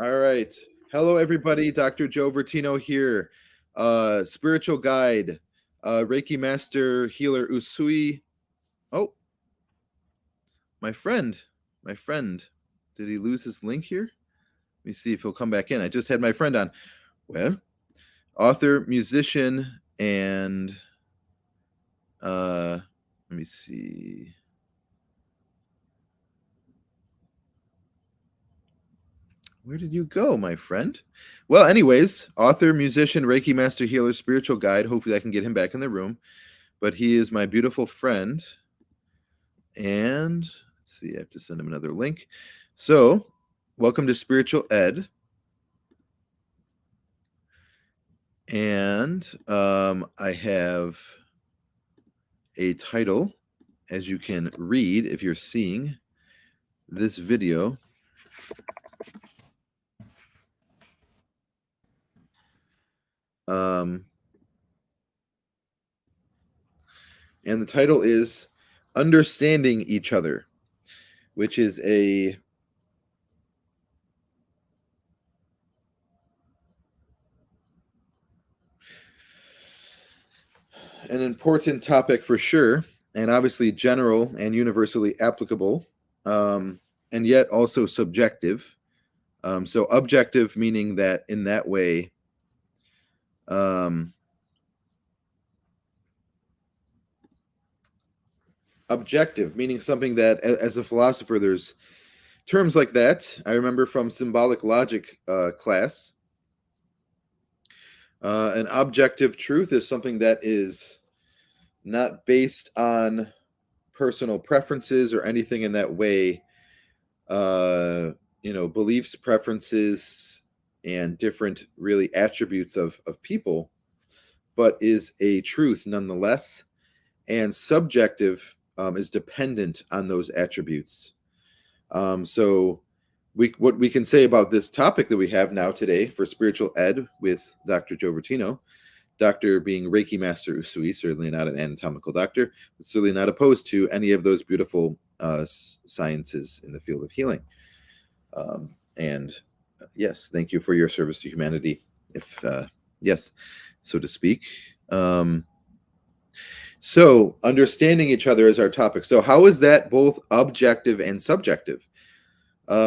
All right. Hello, everybody. Dr. Joe Vertino here, spiritual guide, Reiki master, healer Usui. Oh, my friend, my friend. Did he lose his link here? Let me see if he'll come back in. I just had my friend on. Well, author, musician, and let me see. Where did you go, my friend? Well, anyways, author, musician, Reiki master, healer, spiritual guide. Hopefully, I can get him back in the room. But he is my beautiful friend. And let's see, I have to send him another link. So, welcome to Spiritual Ed. And I have a title, as you can read if you're seeing this video. And the title is Understanding Each Other, which is an important topic for sure, and obviously general and universally applicable, and yet also subjective. So objective meaning that in that way, objective meaning something that, as a philosopher, there's terms like that. I remember from symbolic logic class. An objective truth is something that is not based on personal preferences or anything in that way. Beliefs, preferences, and different really attributes of people, but is a truth nonetheless. And subjective is dependent on those attributes. So what we can say about this topic that we have now today for Spiritual Ed with Dr. Joe Vertino, doctor being Reiki Master Usui, certainly not an anatomical doctor, but certainly not opposed to any of those beautiful sciences in the field of healing. And yes, thank you for your service to humanity, if yes, so to speak. So understanding each other is our topic. So how is that both objective and subjective?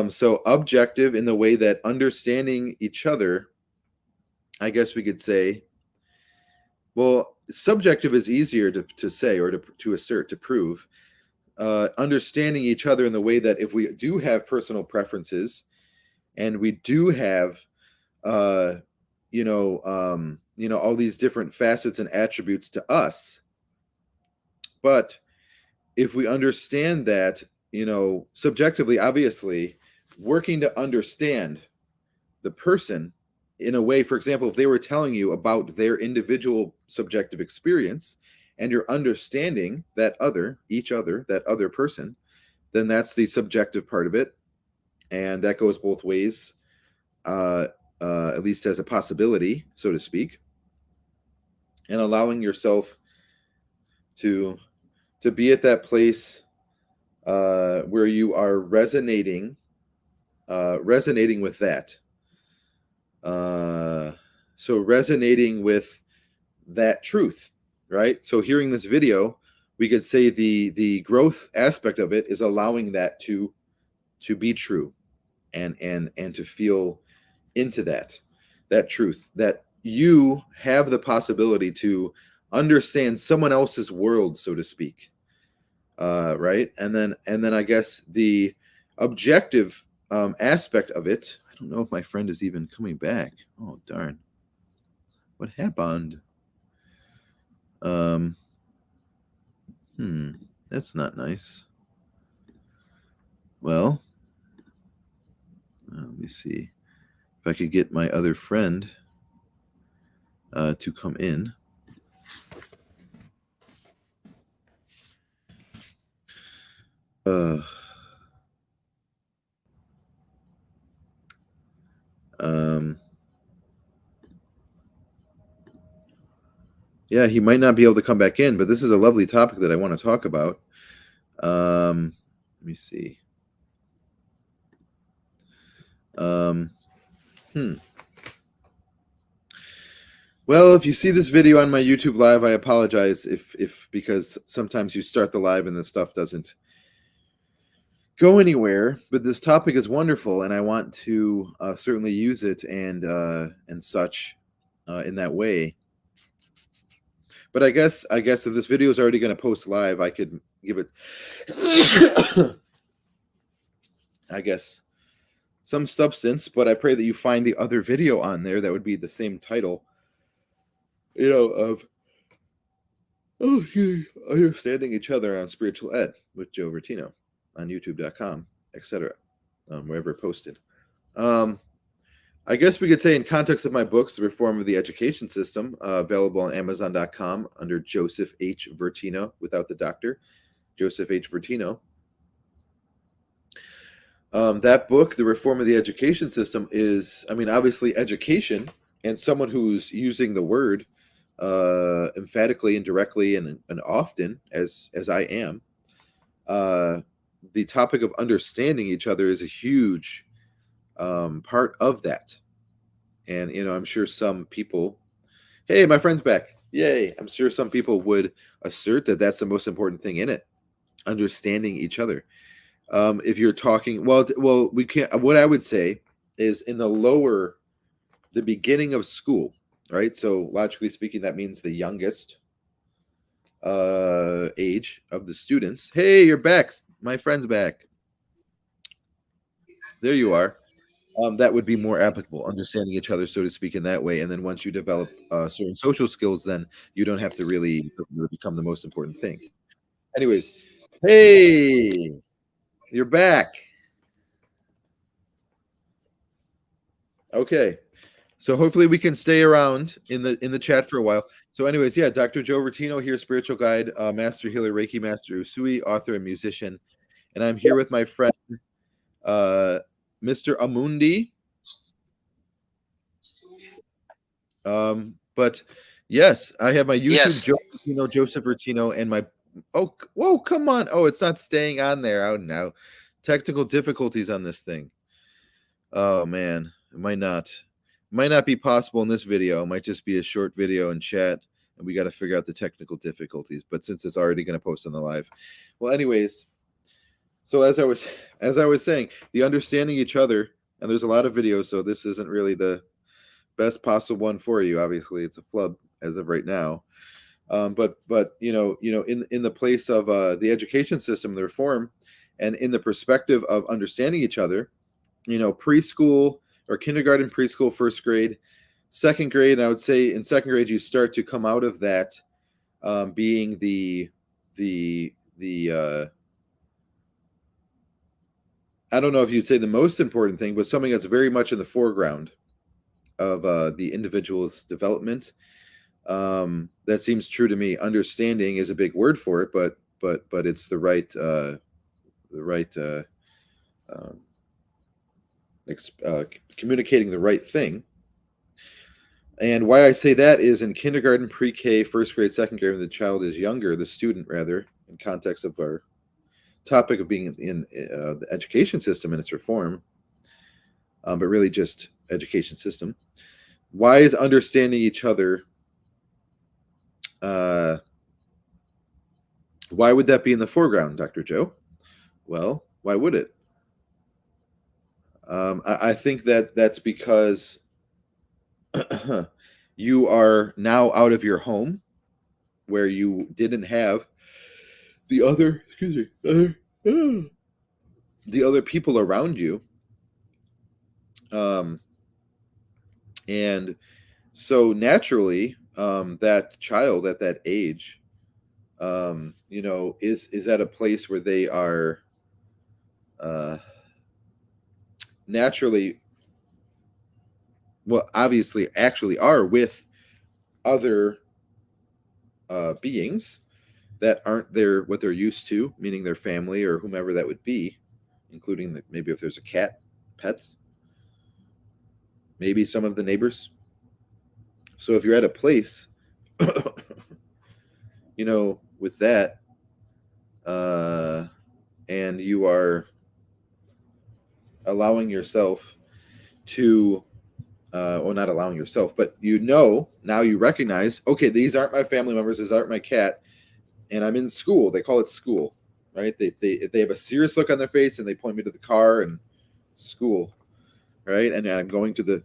So objective in the way that understanding each other, I guess we could say, well, subjective is easier to say or to assert, to prove. Understanding each other in the way that if we do have personal preferences and we do have, all these different facets and attributes to us, but if we understand that, subjectively, obviously, working to understand the person in a way, for example, if they were telling you about their individual subjective experience and you're understanding that other person, then that's the subjective part of it. And that goes both ways, at least as a possibility, so to speak. And allowing yourself to be at that place where you are resonating with that. So resonating with that truth, right? So hearing this video, we could say the growth aspect of it is allowing that to be true, and to feel into that truth, that you have the possibility to understand someone else's world, so to speak. Right, and then I guess the objective aspect of it. I don't know if my friend is even coming back. Oh darn! What happened? That's not nice. Well, let me see if I could get my other friend to come in. Yeah, he might not be able to come back in, but this is a lovely topic that I want to talk about. Let me see. Hmm. Well, if you see this video on my YouTube live, I apologize if because sometimes you start the live and the stuff doesn't go anywhere. But this topic is wonderful, and I want to certainly use it and such in that way. But I guess if this video is already going to post live, I could give it, I guess, some substance. But I pray that you find the other video on there that would be the same title, of understanding each other on spiritual ed with Joe Vertino on YouTube.com, etc. Wherever posted. I guess we could say, in context of my books, The Reform of the Education System, available on Amazon.com under Joseph H. Vertino, without the doctor, Joseph H. Vertino. That book, The Reform of the Education System, is, obviously education, and someone who's using the word emphatically and directly and often, as I am. The topic of understanding each other is a huge part of that. And, I'm sure some people, hey, my friend's back. Yay. I'm sure some people would assert that that's the most important thing in it, understanding each other. If you're talking, well, we can't, what I would say is in the beginning of school, right? So logically speaking, that means the youngest age of the students. Hey, you're back. My friend's back. There you are. That would be more applicable, understanding each other, so to speak, in that way. And then once you develop certain social skills, then you don't have to really become the most important thing. Anyways, hey, you're back. Okay, so hopefully we can stay around in the chat for a while. So, anyways, yeah, Dr. Joe Rotino here, spiritual guide, master healer, Reiki master, Usui, author, and musician, and I'm here with my friend, uh, Mr. Omundi. But yes, I have my YouTube, Yes. Joe Rotino, Joseph Rotino, and my whoa, come on. Oh, it's not staying on there. Oh no. Technical difficulties on this thing. Oh man, it might not be possible in this video. It might just be a short video in chat, and we got to figure out the technical difficulties. But since it's already going to post on the live, well, anyways. So as I was saying, the understanding each other, and there's a lot of videos, so this isn't really the best possible one for you. Obviously, it's a flub as of right now. But in the place of the education system, the reform, and in the perspective of understanding each other, preschool or kindergarten, preschool, first grade, second grade. And I would say in second grade you start to come out of that being the I don't know if you'd say the most important thing, but something that's very much in the foreground of the individual's development. That seems true to me. Understanding is a big word for it, but it's the right um, communicating the right thing. And why I say that is in kindergarten, pre-K, first grade, second grade, when the child is younger, the student rather, in context of our topic of being in the education system and its reform, but really just education system. Why is understanding each other? Why would that be in the foreground, Dr. Joe? Well, why would it? I think that's because you are now out of your home where you didn't have the other, excuse me, the other people around you. And so naturally, that child at that age, is at a place where they are naturally, well, obviously, actually are with other beings that aren't what they're used to, meaning their family or whomever that would be, including maybe if there's a cat, pets, maybe some of the neighbors. So if you're at a place, with that, and you are allowing yourself to well, not allowing yourself, but you know, now you recognize, okay, these aren't my family members, these aren't my cat, and I'm in school. They call it school, right? They have a serious look on their face and they point me to the car and school, right? And I'm going to the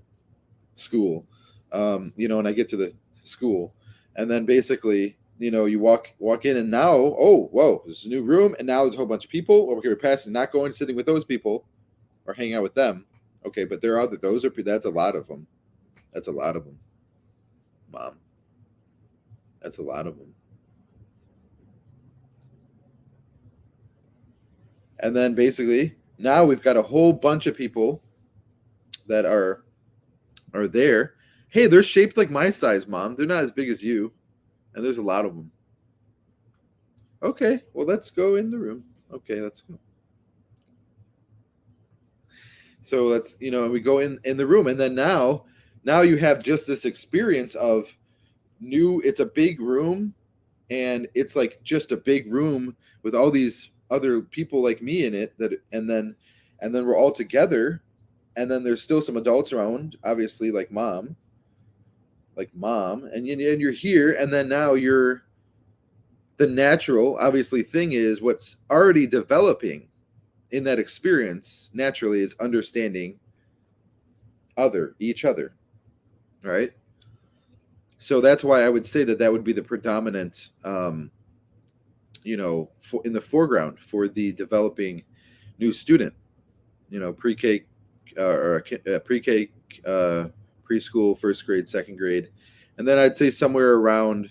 school, you know, and I get to the school, and then basically, you know, you walk in, and now, oh, whoa, there's a new room, and now there's a whole bunch of people. Okay, we're passing, not going, sitting with those people, or hanging out with them. Okay, but there are other, those are, that's a lot of them. That's a lot of them, Mom. That's a lot of them. And then basically, now we've got a whole bunch of people that are there. Hey, they're shaped like my size, Mom. They're not as big as you, and there's a lot of them. Okay, well, let's go in the room. Okay, let's go. So let's, you know, we go in the room, and then now you have just this experience of new. It's a big room, and it's like just a big room with all these other people like me in it. That and then we're all together, and then there's still some adults around, obviously, like mom, and you're here, and then now you're the natural, obviously, thing is what's already developing in that experience naturally is understanding each other, right? So that's why I would say that would be the predominant, you know, in the foreground for the developing new student, you know, pre-K or pre-K, preschool, first grade, second grade, and then I'd say somewhere around,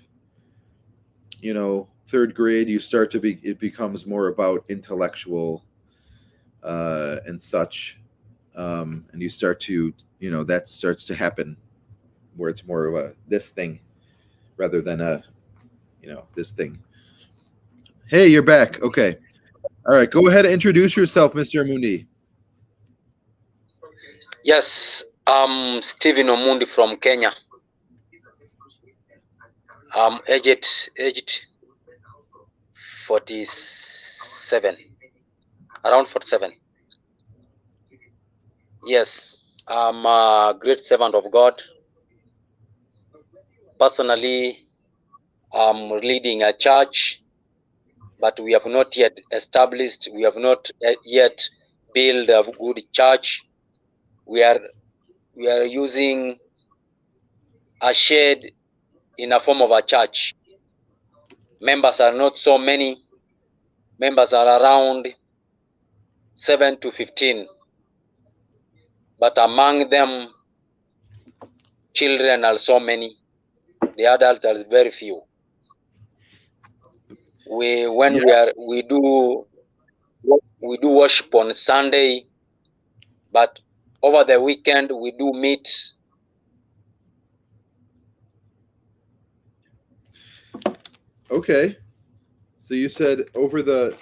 you know, third grade, you start to be, it becomes more about intellectual and such, and you start to, you know, that starts to happen where it's more of a this thing rather than a, you know, this thing. Hey, you're back. Okay. All right. Go ahead and introduce yourself, Mr. Omundi. Yes, I'm Stephen Omundi from Kenya. I'm aged 47, around 47. Yes, I'm a great servant of God. Personally, I'm leading a church, but we have not yet established, we have not yet built a good church. We are using a shed in a form of a church. Members are not so many. Members are around 7 to 15. But among them, children are so many. The adults are very few. We do worship on Sunday, but over the weekend we do meet. Okay. So you said over the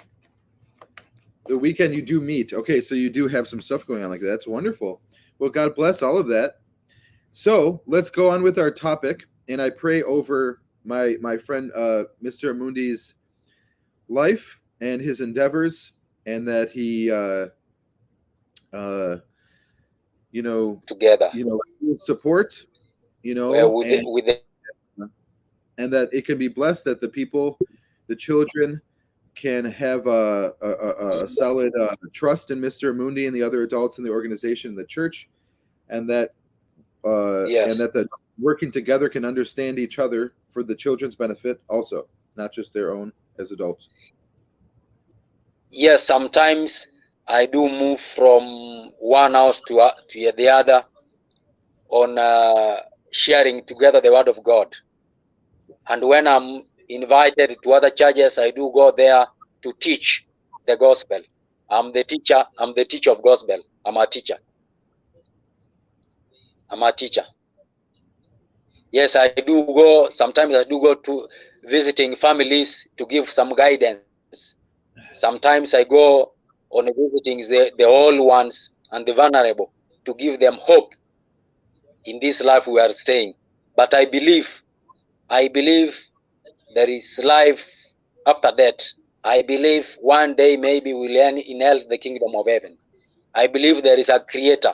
weekend you do meet. Okay, so you do have some stuff going on like that. That's wonderful. Well, God bless all of that. So let's go on with our topic, and I pray over my friend Mr. Omundi's life and his endeavors, and that he you know, Together, support, you know, with and that it can be blessed, that the people, the children, can have a solid trust in Mr. Omundi and the other adults in the organization and the church, and that yes. and that the working together can understand each other for the children's benefit also, not just their own as adults. Yes, sometimes I do move from one house to the other on sharing together the word of God. And when I'm invited to other churches, I do go there to teach the gospel. I'm the teacher of gospel. I'm a teacher. Yes, I do go, sometimes I do go to visiting families to give some guidance. Sometimes I go on visiting the old ones and the vulnerable to give them hope in this life we are staying. But I believe there is life after that. I believe one day maybe we'll inherit the kingdom of heaven. I believe there is a creator.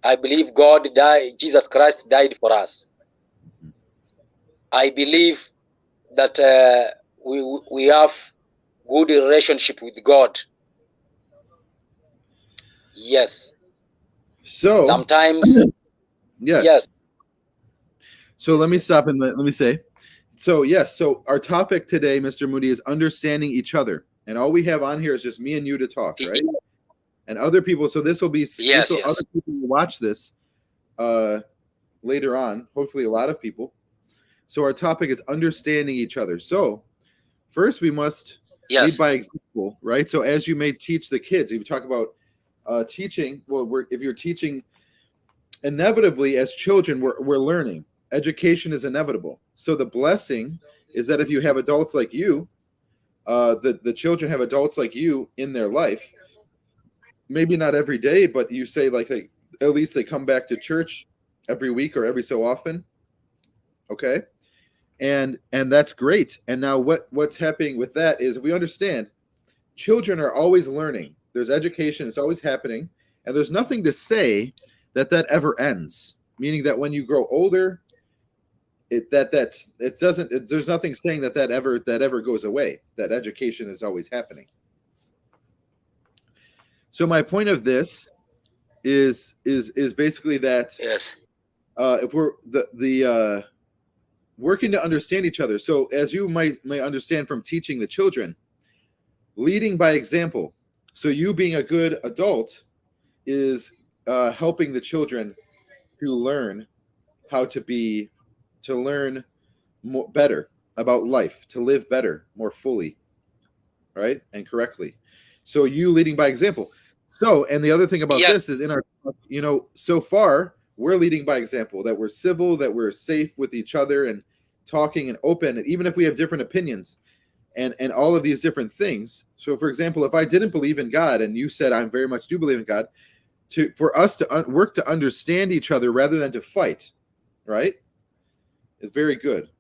I believe God died, Jesus Christ died for us. I believe that we have good relationship with God. Yes. So, Sometimes, yes. yes, So let me stop and let me say. So yes, so our topic today, Mr. Moody, is understanding each other, and all we have on here is just me and you to talk, right? And other people. So this will be yes, other yes, people will watch this later on. Hopefully, a lot of people. So our topic is understanding each other. So first, we must lead yes, by example, right? So as you may teach the kids, if you talk about teaching, well, if you're teaching, inevitably as children, we're learning. Education is inevitable. So the blessing is that if you have adults like you, the children have adults like you in their life. Maybe not every day, but you say like at least they come back to church every week or every so often. Okay, and that's great. And now what's happening with that is we understand children are always learning. There's education; it's always happening, and there's nothing to say that ever ends. Meaning that when you grow older, there's nothing saying that ever goes away. That education is always happening. So my point of this is basically that yes, if we're the working to understand each other. So as you may understand from teaching the children, leading by example. So you being a good adult is helping the children to learn how to learn better about life, to live better, more fully, right, and correctly. So you leading by example. So, and the other thing about yes, this is in our, so far we're leading by example, that we're civil, that we're safe with each other and talking and open, and even if we have different opinions and all of these different things. So, for example, if I didn't believe in God and you said I very much do believe in God, for us to work to understand each other rather than to fight, right, is very good,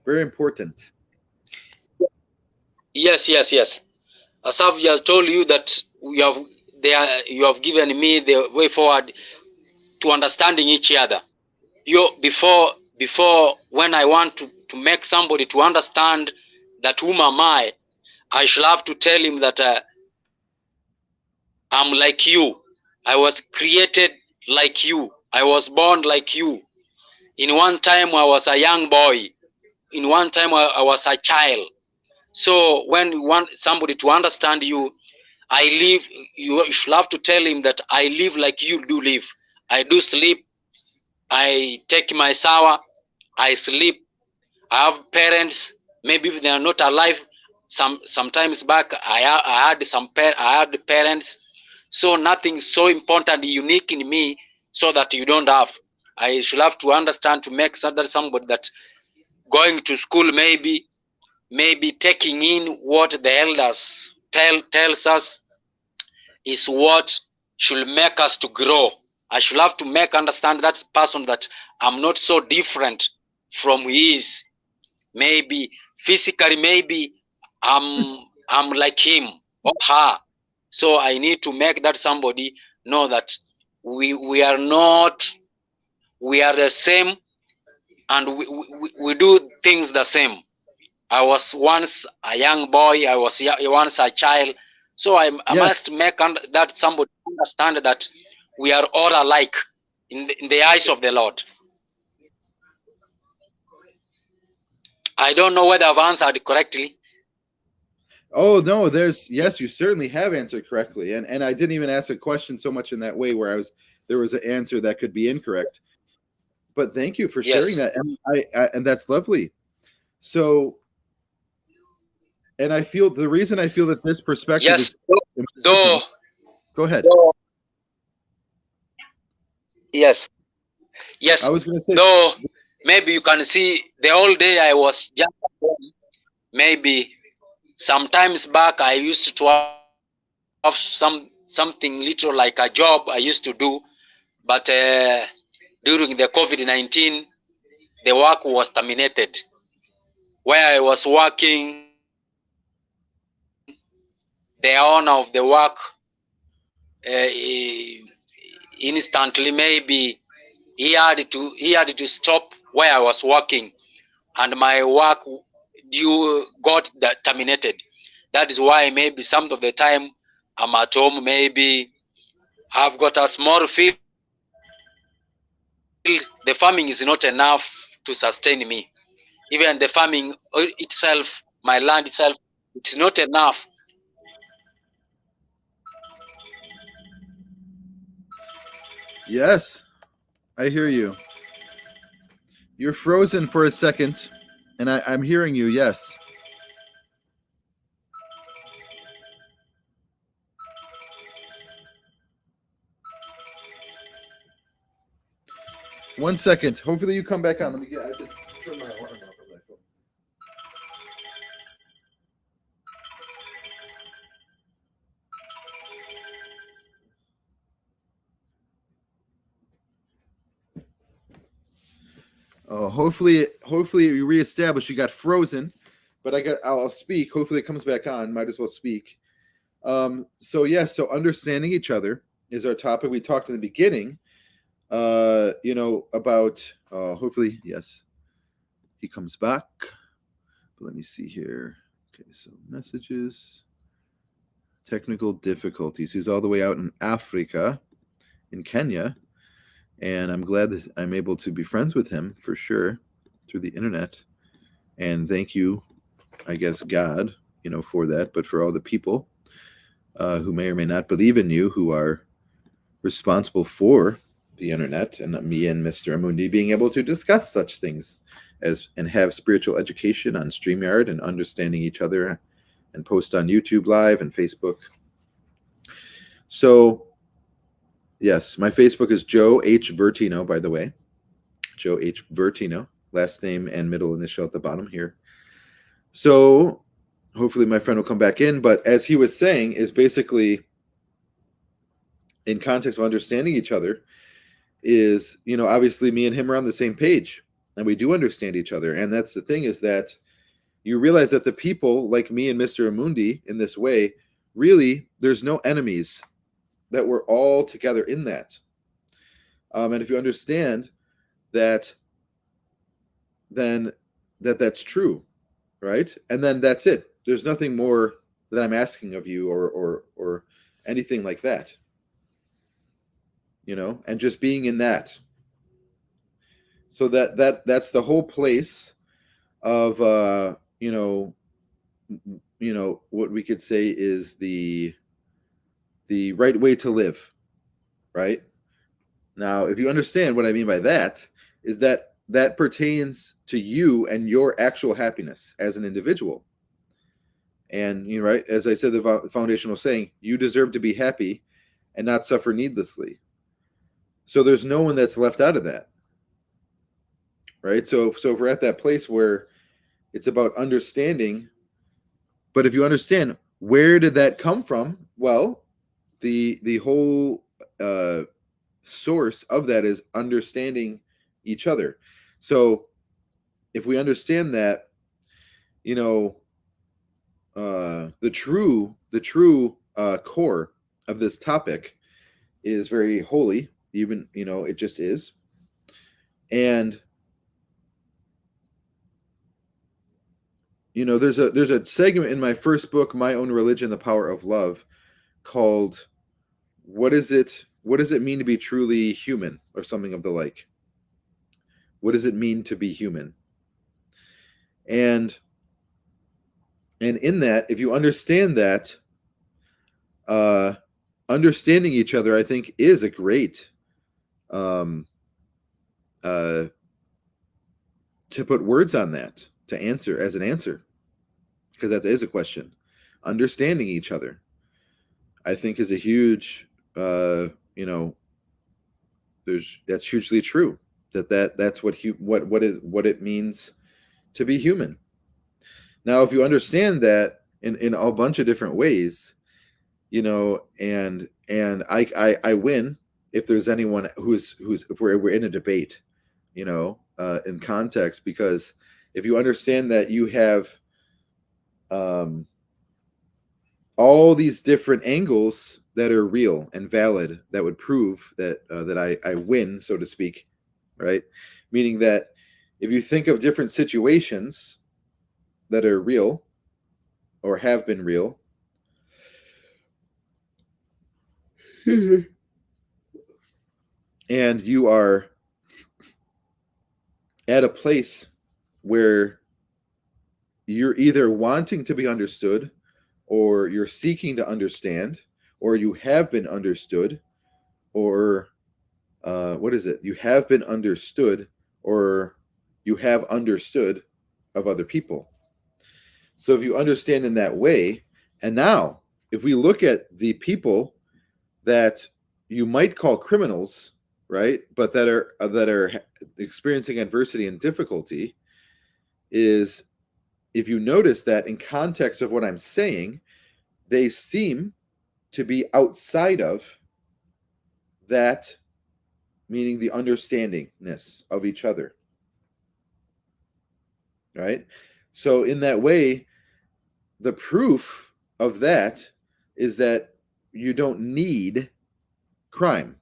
very important. yes, yes, yes. As I've just told you that you have given me the way forward to understanding each other. Before when I want to make somebody to understand that whom am I shall have to tell him that I'm like you. I was created like you. I was born like you. In one time I was a young boy. In one time I was a child. So when you want somebody to understand you, I live. You should have to tell him that I live like you do live. I do sleep. I take my shower. I sleep. I have parents. Maybe if they are not alive. Sometimes back, I had parents. So nothing so important, unique in me, so that you don't have. I should have to understand to make that somebody that going to school, maybe taking in what the elders tells us is what should make us to grow. I should have to make understand that person that I'm not so different from he is. Maybe physically, maybe I'm like him or her. So I need to make that somebody know that we are not, we are the same, and we do things the same. I was once a young boy. I was once a child. So I Yes. must make that somebody understand that we are all alike in the eyes of the Lord. I don't know whether I've answered correctly. Oh no, yes, you certainly have answered correctly, and I didn't even ask a question so much in that way where there was an answer that could be incorrect. But thank you for sharing Yes. that, and and that's lovely. So, and I feel the reason I feel that this perspective Yes. is Though, important. Go ahead. though, yes. I Yes. was going to say, Though, maybe you can see the whole day I was just at home. Maybe sometimes back I used to have something little like a job I used to do, but during the COVID-19, the work was terminated. Where I was working, the owner of the work, he instantly. Maybe he had to stop where I was working, and my work due got that terminated. That is why maybe some of the time I'm at home. Maybe I've got a small field. The farming is not enough to sustain me. Even the farming itself, my land itself, it's not enough. Yes, I hear you. You're frozen for a second, and I'm hearing you. Yes. One second. Hopefully you come back on. Let me get. I have to turn my alarm off on my phone. Hopefully you reestablish. You got frozen, but I'll speak. Hopefully it comes back on. Might as well speak. So understanding each other is our topic. We talked in the beginning. About. Hopefully, yes, he comes back. But let me see here. Okay, so messages, technical difficulties. He's all the way out in Africa, in Kenya, and I'm glad that I'm able to be friends with him for sure through the internet. And thank you, I guess, God, for that, but for all the people who may or may not believe in you, who are responsible for the internet, and me and Mr. Omundi being able to discuss such things and have spiritual education on StreamYard and understanding each other and post on YouTube Live and Facebook. So, yes, my Facebook is Joe H. Vertino, by the way. Joe H. Vertino, last name and middle initial at the bottom here. So, hopefully my friend will come back in. But as he was saying, is basically in context of understanding each other, is, obviously me and him are on the same page and we do understand each other. And that's the thing, is that you realize that the people like me and Mr. Omundi in this way, really, there's no enemies, that we're all together in that. And if you understand that, then that's true, right? And then that's it. There's nothing more that I'm asking of you or anything like that. And just being in that. So that's the whole place of what we could say is the right way to live, right? Now, if you understand what I mean by that, is that pertains to you and your actual happiness as an individual. And right, as I said, the foundational saying, you deserve to be happy and not suffer needlessly. So there's no one that's left out of that, right? So if we're at that place where it's about understanding, but if you understand, where did that come from? Well, the whole source of that is understanding each other. So if we understand that, the true core of this topic is very holy, even, it just is. And there's a segment in my first book, My Own Religion, The Power of Love, called what does it mean to be truly human, or something of the like. What does it mean to be human? And in that, if you understand that, understanding each other, I think, is a great to put words on that, to answer as an answer, because that is a question. Understanding each other, I think, is a huge that's hugely true. That's what it means to be human. Now, if you understand that in a bunch of different ways, and I win if there's anyone who's if we're in a debate, in context, because if you understand that you have all these different angles that are real and valid that would prove that I win, so to speak, right? Meaning that if you think of different situations that are real or have been real, and you are at a place where you're either wanting to be understood, or you're seeking to understand, or you have been understood, or what is it? You have been understood, or you have understood of other people. So if you understand in that way, and now if we look at the people that you might call criminals, right, but that are experiencing adversity and difficulty, is if you notice that in context of what I'm saying, they seem to be outside of that, meaning the understandingness of each other, right? So in that way, the proof of that is that you don't need crime.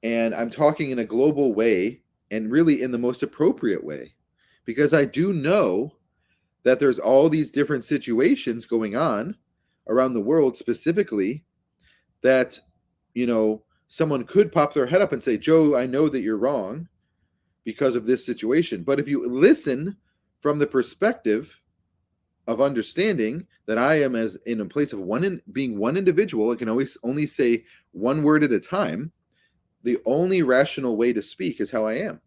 And I'm talking in a global way and really in the most appropriate way, because I do know that there's all these different situations going on around the world, specifically that, someone could pop their head up and say, Joe, I know that you're wrong because of this situation. But if you listen from the perspective of understanding that I am as in a place of being one individual, I can always only say one word at a time. The only rational way to speak is how I am.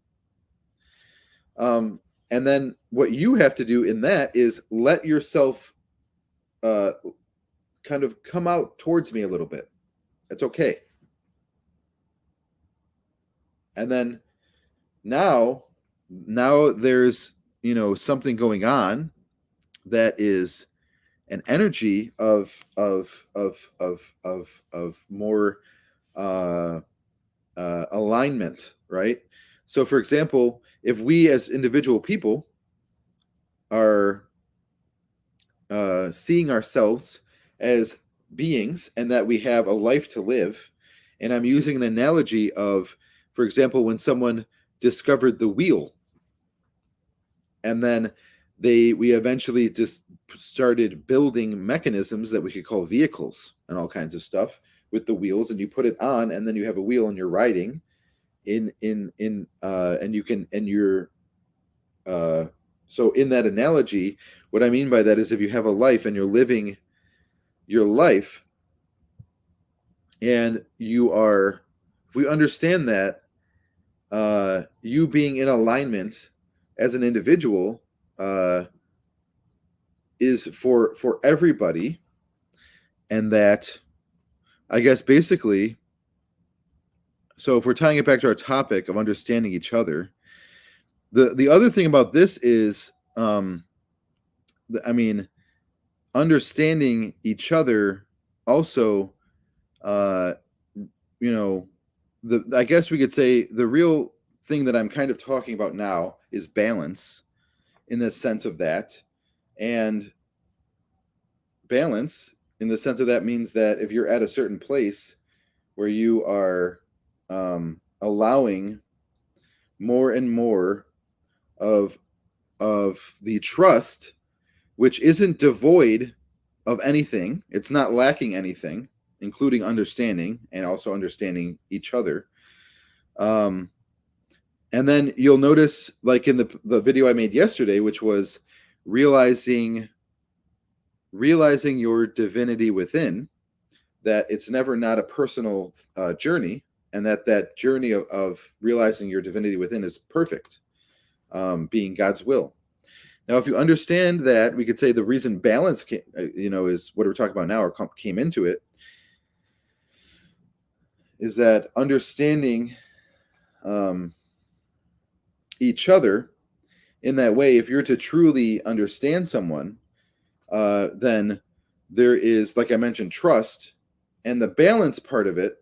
And then what you have to do in that is let yourself kind of come out towards me a little bit. That's okay. And then now there's something going on that is an energy of more alignment, right? So for example, if we as individual people are seeing ourselves as beings and that we have a life to live, and I'm using an analogy of, for example, when someone discovered the wheel, and then we eventually just started building mechanisms that we could call vehicles and all kinds of stuff with the wheels, and you put it on, and then you have a wheel and you're riding and you can, and you're so in that analogy, what I mean by that is if you have a life and you're living your life, and if we understand that, you being in alignment as an individual is for everybody, and that, I guess, basically, so if we're tying it back to our topic of understanding each other, the other thing about this is, I mean, understanding each other also, uh, I guess we could say the real thing that I'm kind of talking about now is balance, in the sense of that. And balance in the sense of that means that if you're at a certain place where you are allowing more and more of the trust, which isn't devoid of anything, it's not lacking anything, including understanding and also understanding each other. And then you'll notice, like in the video I made yesterday, which was realizing your divinity within, that it's never not a personal journey, and that journey of realizing your divinity within is perfect, being God's will. Now, if you understand that, we could say the reason balance is what we're talking about now, or came into it, is that understanding each other in that way, if you're to truly understand someone, then there is, like I mentioned, trust, and the balance part of it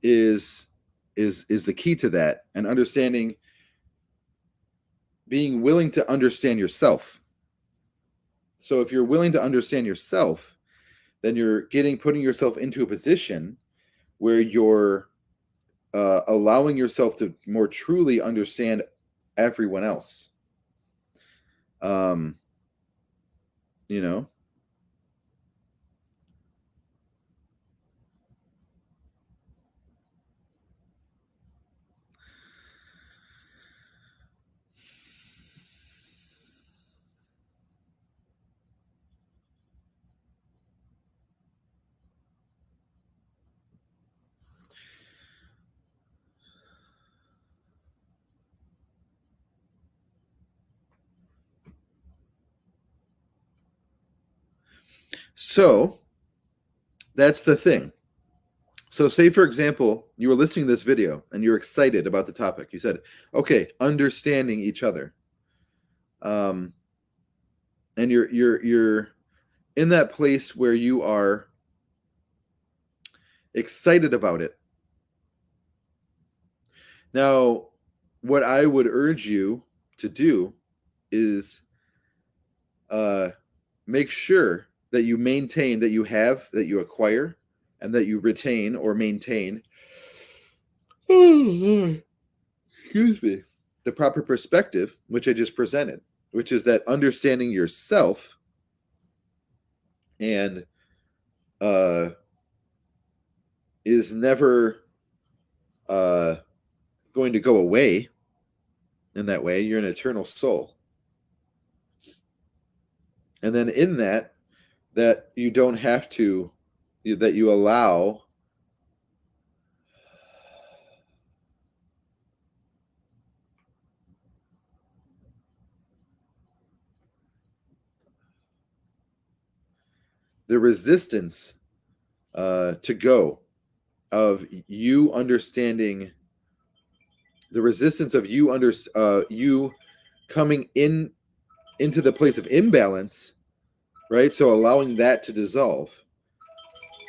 is the key to that, and understanding, being willing to understand yourself. So if you're willing to understand yourself, then you're putting yourself into a position where you're allowing yourself to more truly understand everyone else. Um, you know, so that's the thing. So, say for example, you were listening to this video and you're excited about the topic. You said, "Okay, understanding each other," um, and you're in that place where you are excited about it. Now, what I would urge you to do is make sure that you maintain, that you have, that you acquire, and that you retain or maintain. Excuse me. The proper perspective, which I just presented, which is that understanding yourself and uh, is never uh, going to go away in that way. You're an eternal soul. And then in that, that you don't have to, that you allow the resistance to go of you understanding, the resistance of you you coming into the place of imbalance, right? So allowing that to dissolve,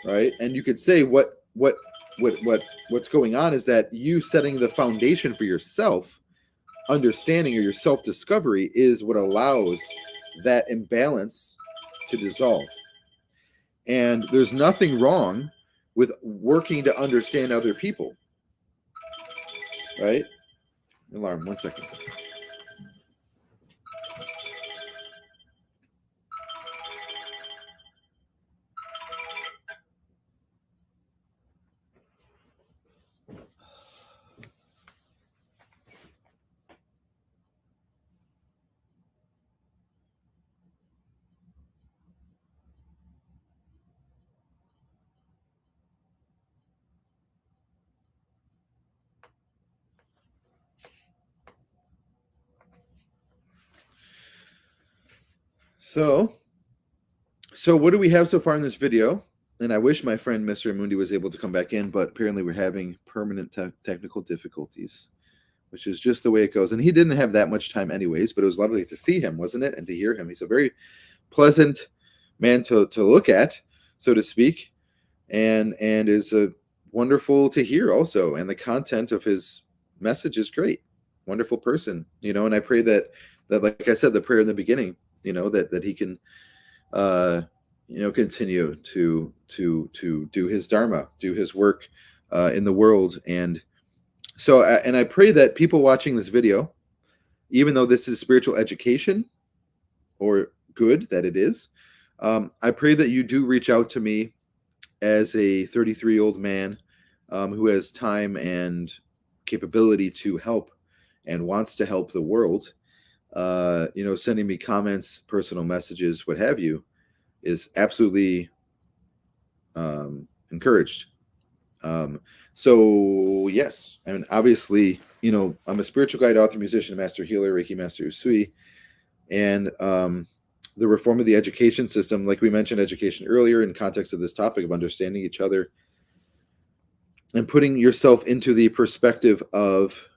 right? And you could say what's going on is that you setting the foundation for yourself understanding or your self discovery is what allows that imbalance to dissolve. And there's nothing wrong with working to understand other people, right? Alarm, 1 second. So what do we have so far in this video? And I wish my friend Mr. Omundi was able to come back in, but apparently we're having permanent technical difficulties, which is just the way it goes. And he didn't have that much time anyways, but it was lovely to see him, wasn't it? And to hear him. He's a very pleasant man to look at, so to speak, and is a wonderful to hear also. And the content of his message is great. Wonderful person, and I pray that like I said, the prayer in the beginning, that he can continue to do his dharma, do his work in the world. And so, and I pray that people watching this video, even though this is spiritual education, or good that it is, I pray that you do reach out to me as a 33-year-old man who has time and capability to help and wants to help the world. Sending me comments, personal messages, what have you, is absolutely encouraged. So yes, I mean, obviously, I'm a spiritual guide, author, musician, master healer, Reiki master Usui, and the reform of the education system, like we mentioned education earlier in context of this topic of understanding each other and putting yourself into the perspective of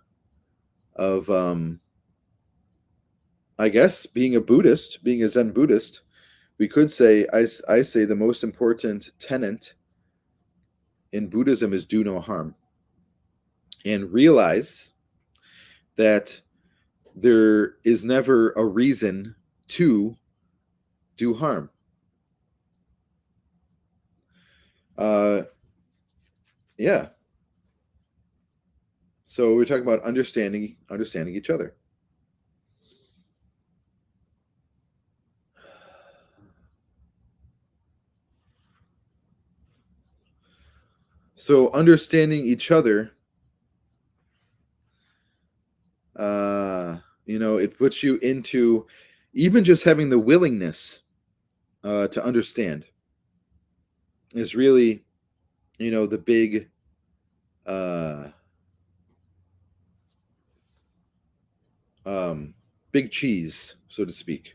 I guess being a Buddhist, being a Zen Buddhist. We could say, I say the most important tenet in Buddhism is do no harm, and realize that there is never a reason to do harm. Uh, yeah. So we're talking about understanding each other. So understanding each other, uh, it puts you into even just having the willingness to understand is really, the uh, um, big cheese, so to speak.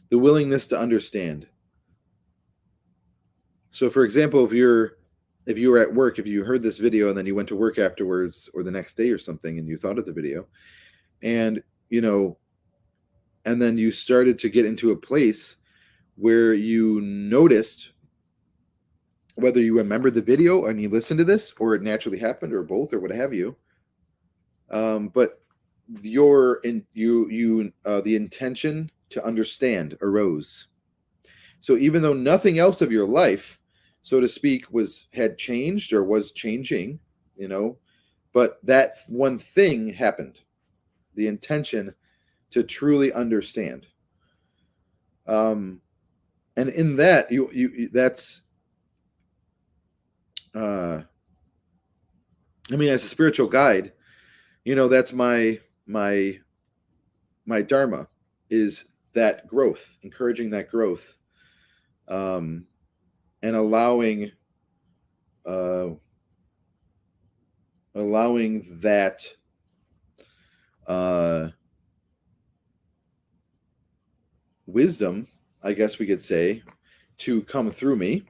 The willingness to understand. So, for example, if you were at work, if you heard this video and then you went to work afterwards or the next day or something, and you thought of the video, and you know, and then you started to get into a place where you noticed whether you remembered the video and you listened to this, or it naturally happened, or both, or what have you. But your in you the intention to understand arose. So even though nothing else of your life, so to speak, was had changed or was changing, you know, but that one thing happened. The intention to truly understand. Um, and in that, you that's uh, I mean, as a spiritual guide, that's my my dharma is that growth, encouraging that growth, um, and uh, allowing that uh, wisdom, I guess we could say, to come through me,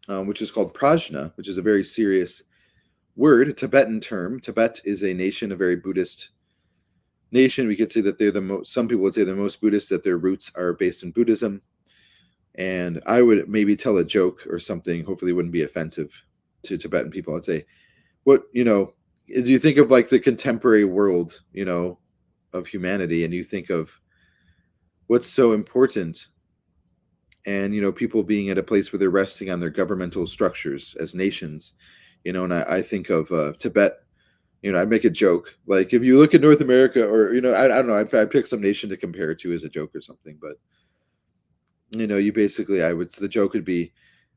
which is called prajna, which is a very serious word, a Tibetan term. Tibet is a nation, a very Buddhist nation. We could say that they're the most, some people would say they're most Buddhist, that their roots are based in Buddhism. And I would maybe tell a joke or something, hopefully it wouldn't be offensive to Tibetan people. I'd say, do you think of like the contemporary world, of humanity, and you think of what's so important, and people being at a place where they're resting on their governmental structures as nations, and I think of Tibet. I make a joke like, if you look at North America, or I don't know, I pick some nation to compare it to as a joke or something, but you basically, the joke would be,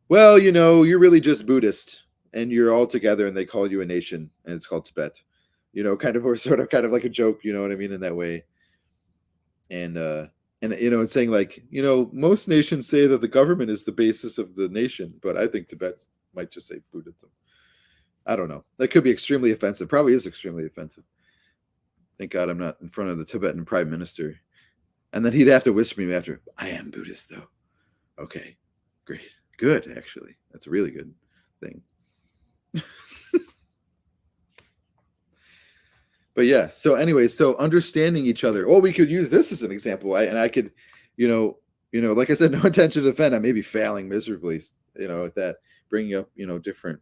well, you're really just Buddhist, and you're all together, and they call you a nation, and it's called Tibet, kind of, or sort of, kind of like a joke, you know what I mean, in that way. And it's saying like, most nations say that the government is the basis of the nation, but I think Tibet might just say Buddhism. I don't know. That could be extremely offensive. Probably is extremely offensive. Thank God I'm not in front of the Tibetan prime minister. And then he'd have to whisper me after, I am Buddhist, though. Okay, great. Good, actually. That's a really good thing. But yeah, so anyway, so understanding each other. Well, we could use this as an example. I could, like I said, no intention to offend. I may be failing miserably, at that, bringing up, different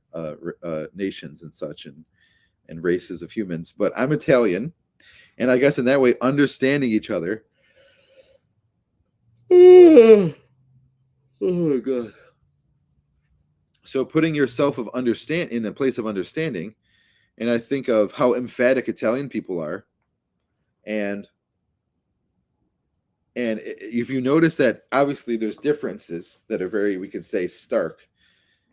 nations and such, and races of humans. But I'm Italian, and I guess in that way, understanding each other. Oh, oh God. So putting yourself in a place of understanding, and I think of how emphatic Italian people are, and if you notice that obviously there's differences that are very, we could say, stark,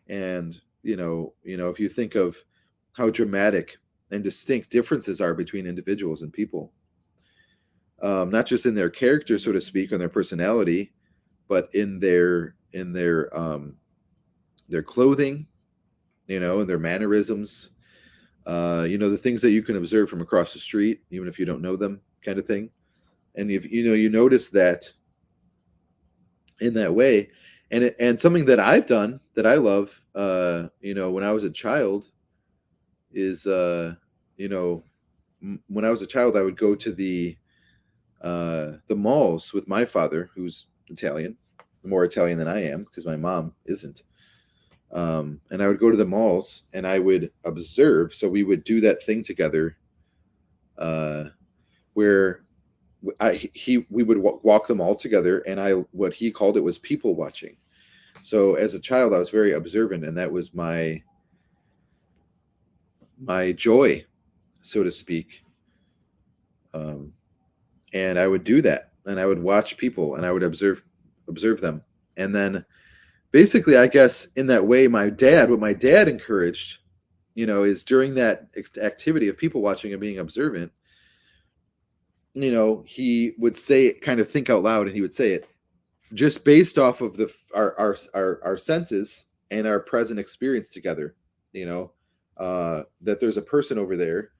and if you think of how dramatic and distinct differences are between individuals and people, not just in their character, so to speak, on their personality, but in their clothing, and their mannerisms, the things that you can observe from across the street, even if you don't know them, kind of thing. And if you notice that in that way, and something that I've done that I love, when I was a child, is when I was a child, I would go to the malls with my father, who's Italian, more Italian than I am because my mom isn't. And I would go to the malls and I would observe. So we would do that thing together, uh, where we would walk them all together, and what he called it was people watching. So as a child, I was very observant, and that was my joy, so to speak. Um, and I would do that, and I would watch people, and I would observe them, and then basically, I guess in that way, what my dad encouraged, is during that activity of people watching and being observant, he would say it, kind of think out loud, and he would say it just based off of our senses and our present experience together. You know, that there's a person over there,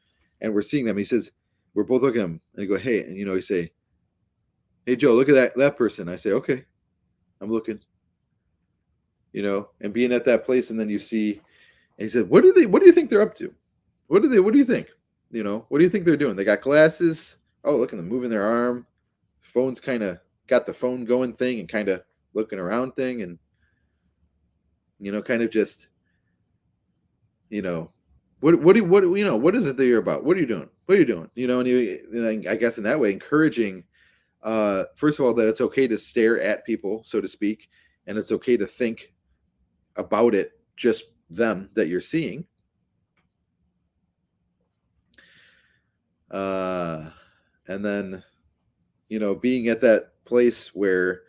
and we're seeing them. He says we're both looking at him, and he go, hey, and you say, hey Joe, look at that person. I say, okay, I'm looking. And being at that place, and then you see, and he said, what do you think they're up to? What do you think? What do you think they're doing? They got glasses. Oh, look at them moving their arm. Phone's kind of got the phone going thing and kind of looking around thing, and kind of just, what is it that you're about? What are you doing? What are you doing? And I guess in that way, encouraging, first of all, that it's okay to stare at people, so to speak, and it's okay to think about it, just them that you're seeing. And then, being at that place where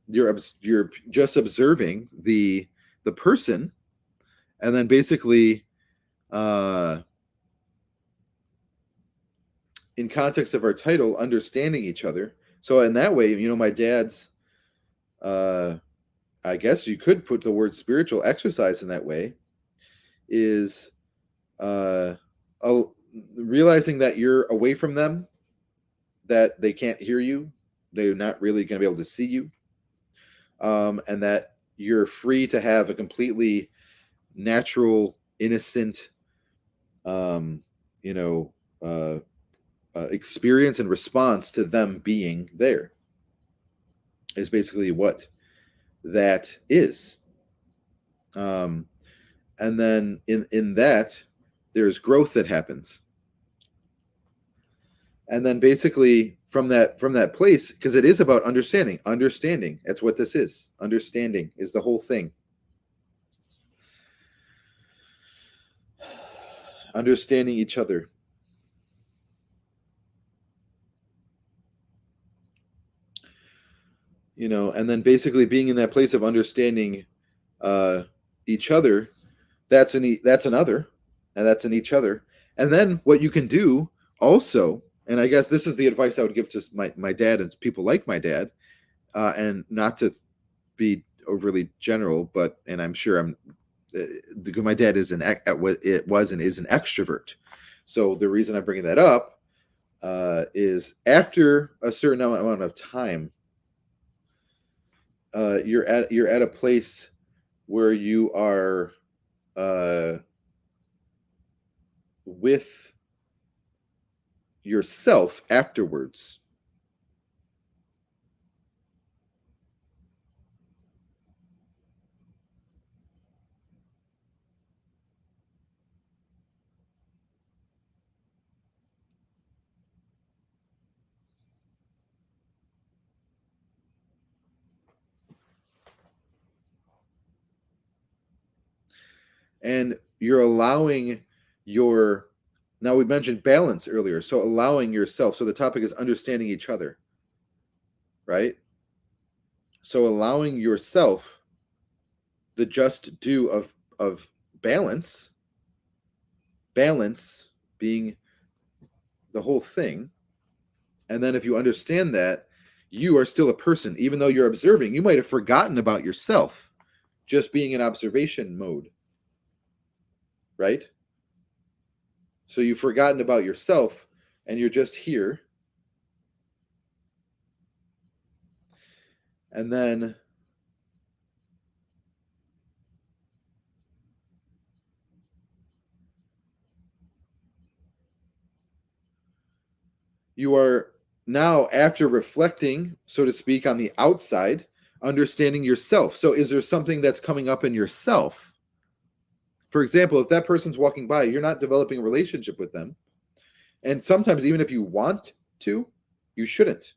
you're just observing the person, and then basically, in context of our title, understanding each other. So in that way, my dad's, I guess you could put the word spiritual exercise in that way, is uh, realizing that you're away from them, that they can't hear you, they're not really going to be able to see you, and that you're free to have a completely natural, innocent, um, you know, experience and response to them being there. Is basically what that is. Um, and then in that, there's growth that happens. And then basically from that place, because it is about understanding, that's what this is. Understanding is the whole thing. Understanding each other. And then basically being in that place of understanding each other, that's another, and that's in each other. And then what you can do also, and I guess this is the advice I would give to my dad and people like my dad, and not to be overly general, and I'm sure my dad is it was and is an extrovert. So the reason I'm bringing that up is after a certain amount of time, you're at a place where you are with yourself afterwards. And you're allowing your, now we mentioned balance earlier, so allowing yourself, so the topic is understanding each other, right? So allowing yourself the just due of balance, balance being the whole thing. And then if you understand that, you are still a person. Even though you're observing, you might have forgotten about yourself, just being in observation mode, right? So you've forgotten about yourself, and you're just here. And then you are now, after reflecting, so to speak, on the outside, understanding yourself. So is there something that's coming up in yourself? For example, if that person's walking by, you're not developing a relationship with them. And sometimes, even if you want to, you shouldn't.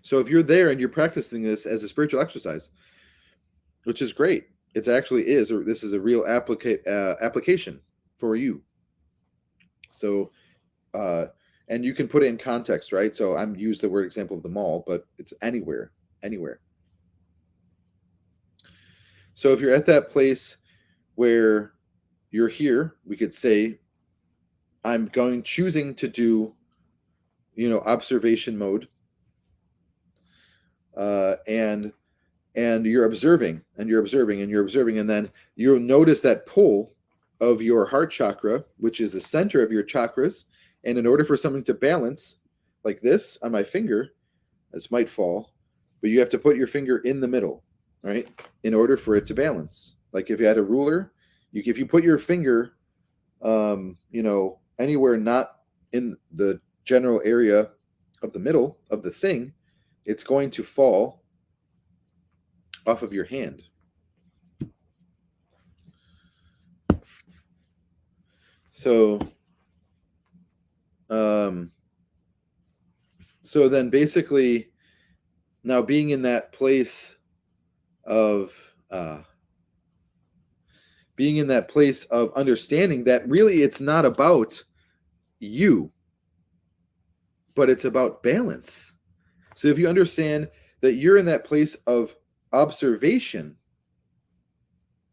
So if you're there and you're practicing this as a spiritual exercise, which is great, it actually is, or this is a real application for you. So, and you can put it in context, right? So I'm used the word example of the mall, but it's anywhere, anywhere. So if you're at that place where you're here, we could say, I'm choosing to do, observation mode, and you're observing, and you're observing, and you're observing, and then you'll notice that pull of your heart chakra, which is the center of your chakras. And in order for something to balance, like this on my finger, this might fall, but you have to put your finger in the middle, right? In order for it to balance. Like if you had a ruler, if you put your finger, anywhere not in the general area of the middle of the thing, it's going to fall off of your hand. So, so then basically, now being in that place of understanding that really it's not about you, but it's about balance. So if you understand that you're in that place of observation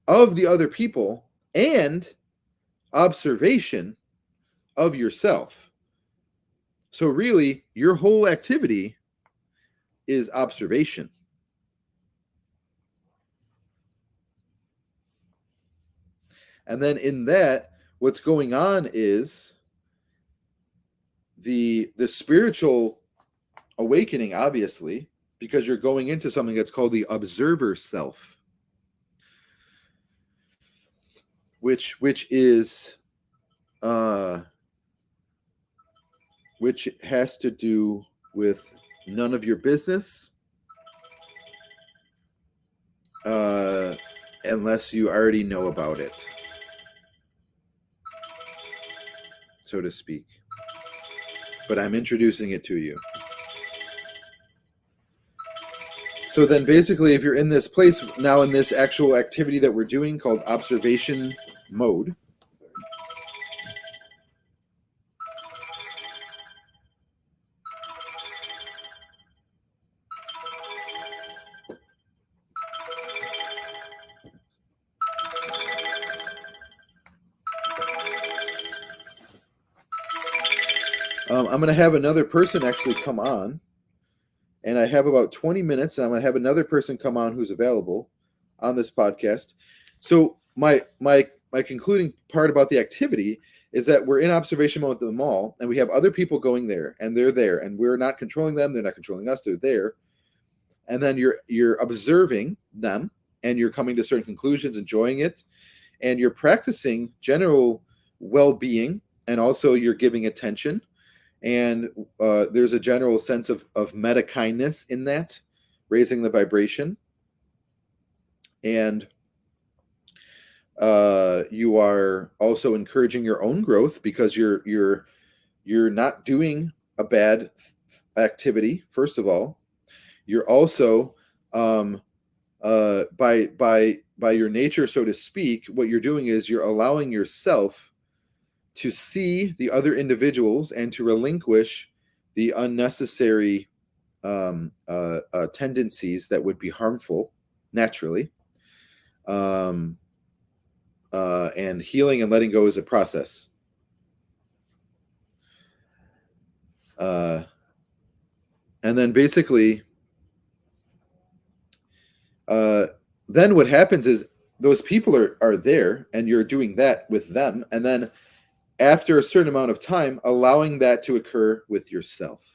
of the other people and observation of yourself. So really, your whole activity is observation. And then in that, what's going on is the spiritual awakening, obviously, because you're going into something that's called the observer self, which is which has to do with none of your business, unless you already know about it, so to speak. But I'm introducing it to you. So then basically, if you're in this place now, in this actual activity that we're doing called observation mode, I'm going to have another person actually come on, and I have about 20 minutes, and I'm going to have another person come on who's available on this podcast. So my concluding part about the activity is that we're in observation mode at the mall, and we have other people going there, and they're there, and we're not controlling them, they're not controlling us, they're there. And then you're observing them, and you're coming to certain conclusions, enjoying it, and you're practicing general well-being, and also you're giving attention. And there's a general sense of meta kindness in that, raising the vibration. And you are also encouraging your own growth, because you're not doing a bad activity. First of all, you're also by your nature, so to speak, what you're doing is you're allowing yourself to see the other individuals and to relinquish the unnecessary tendencies that would be harmful naturally. And healing and letting go is a process. And then basically, then what happens is those people are there, and you're doing that with them. And then after a certain amount of time, allowing that to occur with yourself.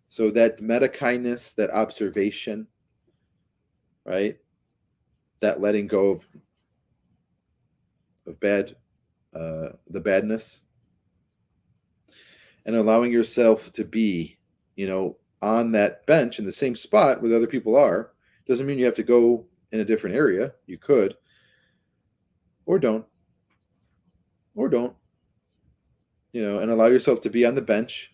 So that meta kindness, that observation, right? That letting go of bad, the badness, and allowing yourself to be, on that bench in the same spot where other people are. Doesn't mean you have to go in a different area. You could, or don't, and allow yourself to be on the bench.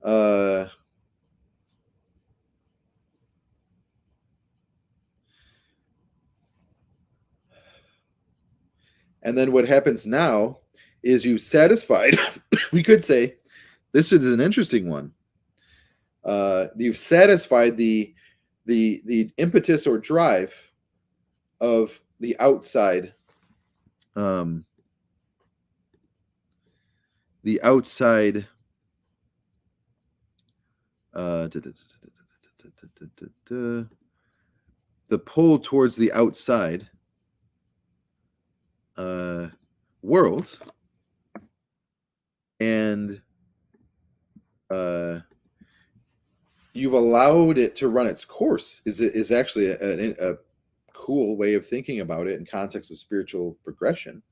Uh, and then what happens now is you've satisfied. We could say this is an interesting one. You've satisfied the impetus or drive of the outside, um, the outside. Uh, the pull towards the outside uh, world, and uh, you've allowed it to run its course. Is actually a cool way of thinking about it in context of spiritual progression.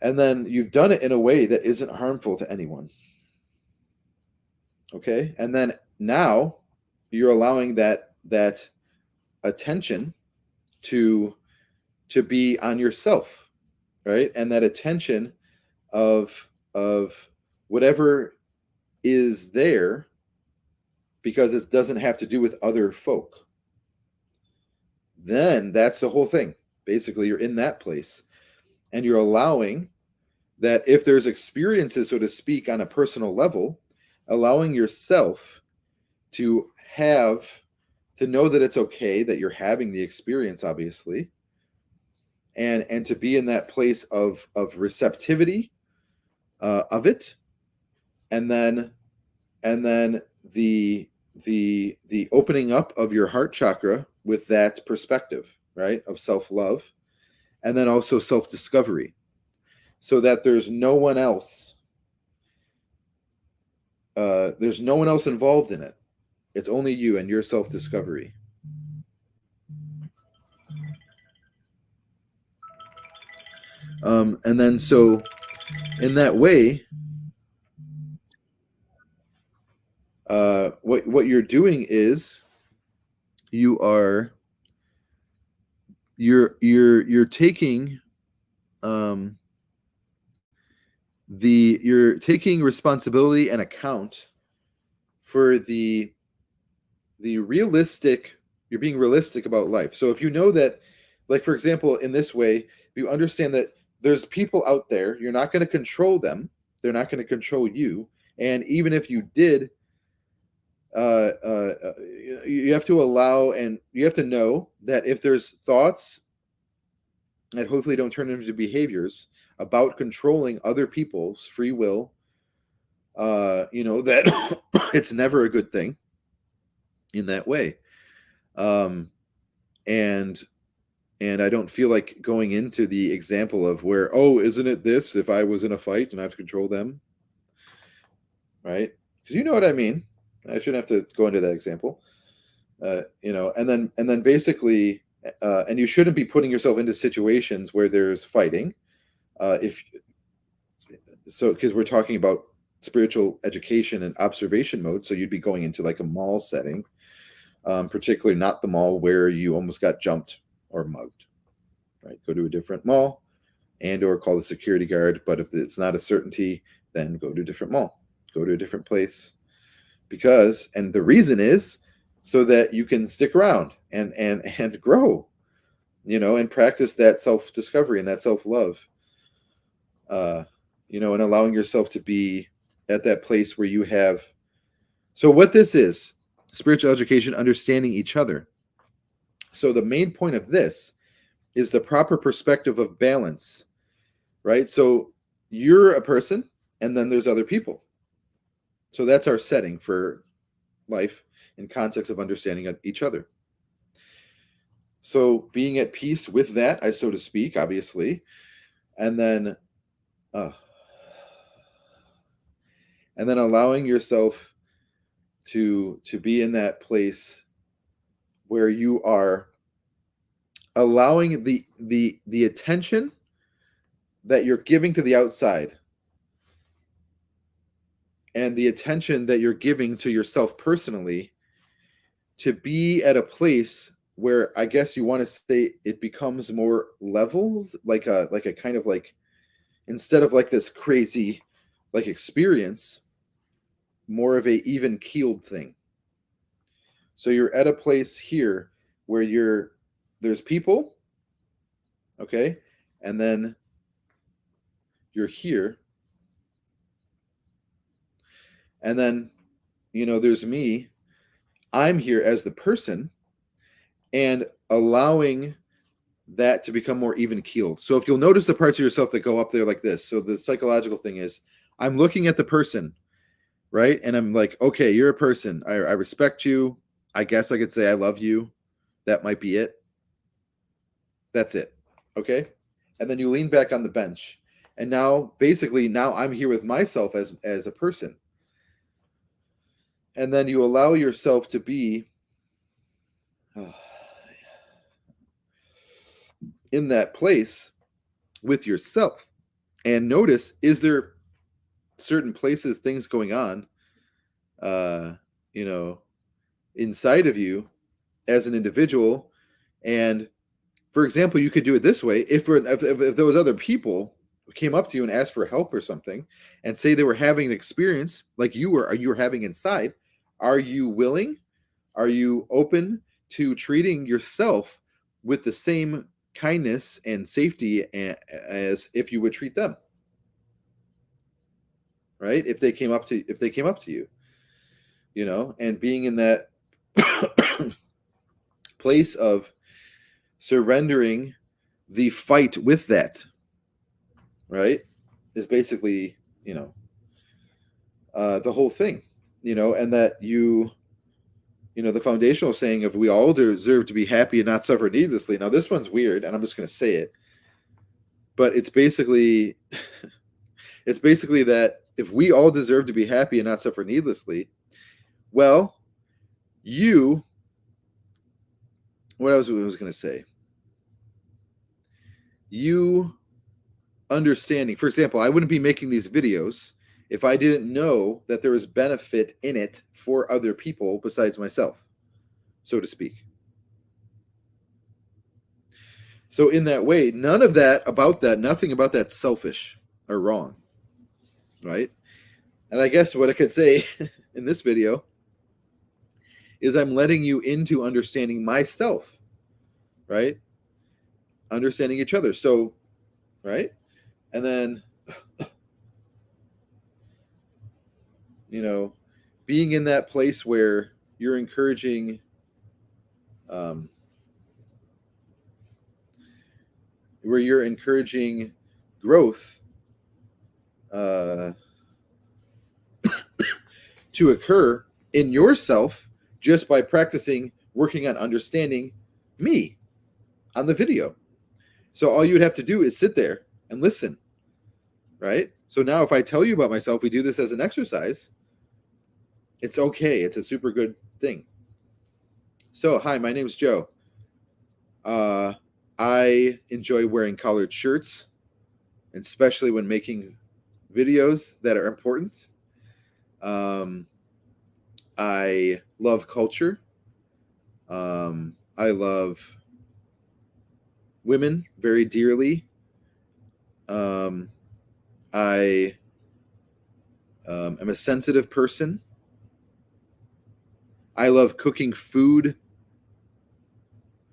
And then you've done it in a way that isn't harmful to anyone. Okay, and then now you're allowing that attention to be on yourself, right? And that attention of whatever is there, because it doesn't have to do with other folk. Then that's the whole thing. Basically, you're in that place, and you're allowing that if there's experiences, so to speak, on a personal level, allowing yourself to have to know that it's okay that you're having the experience, obviously, and to be in that place of receptivity of it, and then the opening up of your heart chakra with that perspective, right, of self-love, and then also self-discovery, so that there's no one else involved in it. It's only you and your self-discovery. And then so in that way, what you're doing is you're taking you're taking responsibility and account for the realistic. You're being realistic about life. So if you know that, like, for example, in this way, if you understand that there's people out there, you're not going to control them, they're not going to control you, and even if you did, you have to allow, and you have to know that if there's thoughts that hopefully don't turn into behaviors about controlling other people's free will, that it's never a good thing in that way. um and I don't feel like going into the example of where, oh, isn't it this if I was in a fight and I have to control them, right? Because you know what I mean. I shouldn't have to go into that example. And then basically, and you shouldn't be putting yourself into situations where there's fighting, if so, because we're talking about spiritual education and observation mode, so you'd be going into like a mall setting, particularly not the mall where you almost got jumped or mugged, right? Go to a different mall, and or call the security guard. But if it's not a certainty, then go to a different mall, go to a different place, because, and the reason is so that you can stick around and grow, and practice that self-discovery and that self-love, uh, and allowing yourself to be at that place where you have. So what this is, spiritual education, understanding each other. So the main point of this is the proper perspective of balance, right? So you're a person, and then there's other people. So that's our setting for life in context of understanding each other. So being at peace with that, I so to speak, obviously, and then uh, allowing yourself to be in that place where you are allowing the attention that you're giving to the outside and the attention that you're giving to yourself personally to be at a place where, I guess you want to say, it becomes more levels, like a kind of like, instead of like this crazy like experience, more of a even keeled thing. So you're at a place here where there's people, okay, and then you're here, and then there's me. I'm here as the person, and allowing that to become more even keeled. So if you'll notice the parts of yourself that go up there like this, so the psychological thing is, I'm looking at the person, right? And I'm like, okay, you're a person. I respect you. I guess I could say I love you. That might be it. That's it. Okay. And then you lean back on the bench. And now basically now I'm here with myself as a person. And then you allow yourself to be in that place with yourself. And notice, is there certain places, things going on, uh, you know, inside of you as an individual? And for example, you could do it this way: if those other people came up to you and asked for help or something, and say they were having an experience like you were having inside, are you willing? Are you open to treating yourself with the same kindness and safety as if you would treat them? Right? If they came up to you, and being in that place of surrendering the fight with that, right, is basically the whole thing, and that the foundational saying of we all deserve to be happy and not suffer needlessly. Now this one's weird, and I'm just going to say it, but it's basically it's basically that if we all deserve to be happy and not suffer needlessly, well, you what I was going to say, you understanding, for example, I wouldn't be making these videos if I didn't know that there was benefit in it for other people besides myself, so to speak. So in that way, nothing about that selfish or wrong, right? And I guess what I could say in this video is I'm letting you into understanding myself, right? Understanding each other. So, right? And then, you know, being in that place where you're encouraging um, growth uh, to occur in yourself just by practicing working on understanding me on the video. So all you would have to do is sit there and listen, right? So now if I tell you about myself, we do this as an exercise, it's okay. It's a super good thing. So, hi, my name's Joe. Uh, I enjoy wearing collared shirts, especially when making videos that are important. Um, I love culture. I love women very dearly. Um, I am a sensitive person. I love cooking food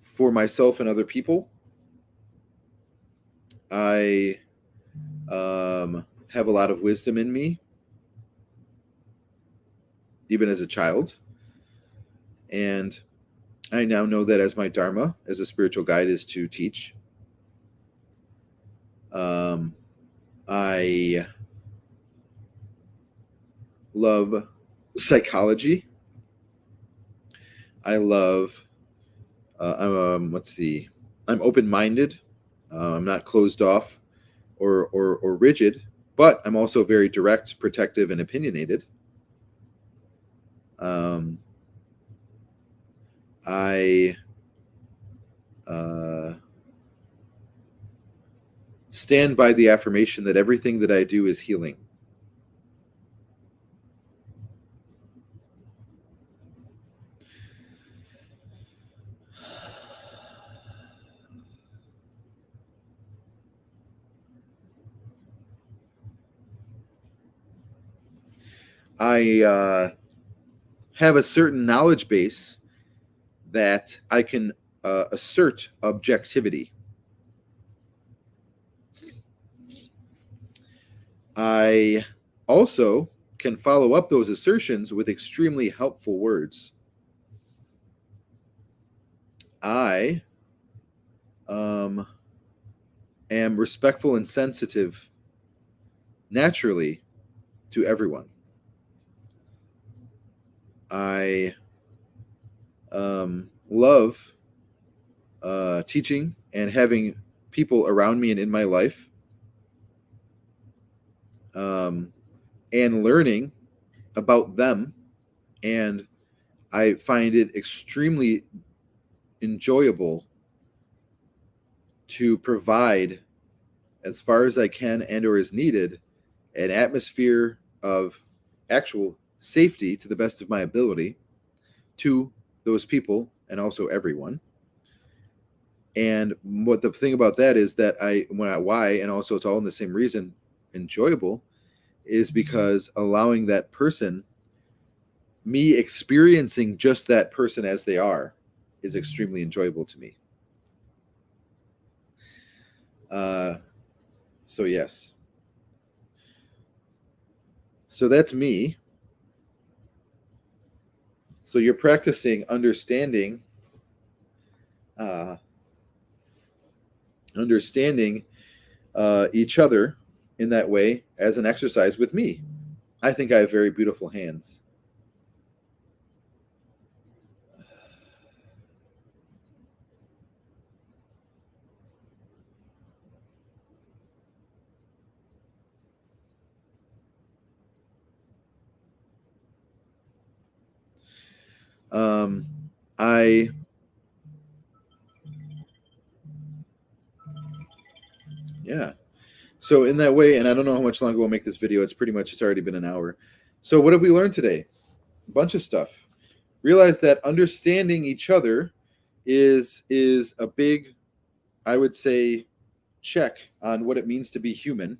for myself and other people. I have a lot of wisdom in me, even as a child. And I now know that as my dharma, as a spiritual guide, is to teach. I love psychology. I love, let's see, I'm open minded. I'm not closed off or rigid, but I'm also very direct, protective, and opinionated. Um, I uh, stand by the affirmation that everything that I do is healing. I have a certain knowledge base that I can assert objectivity. I also can follow up those assertions with extremely helpful words. I um, am respectful and sensitive naturally to everyone. I love teaching and having people around me and in my life, um, and learning about them. And I find it extremely enjoyable to provide, as far as I can and or is needed, an atmosphere of actual safety to the best of my ability to those people and also everyone. And what the thing about that is that why, and also it's all in the same reason, enjoyable, is because allowing that person, me experiencing just that person as they are, is extremely enjoyable to me. Uh, so yes, so that's me. So you're practicing uh, understanding each other in that way as an exercise with me. I think I have very beautiful hands. Um, I yeah. So in that way, and I don't know how much longer we'll make this video. It's already been an hour. So what have we learned today? A bunch of stuff. Realize that understanding each other is a big, I would say, check on what it means to be human.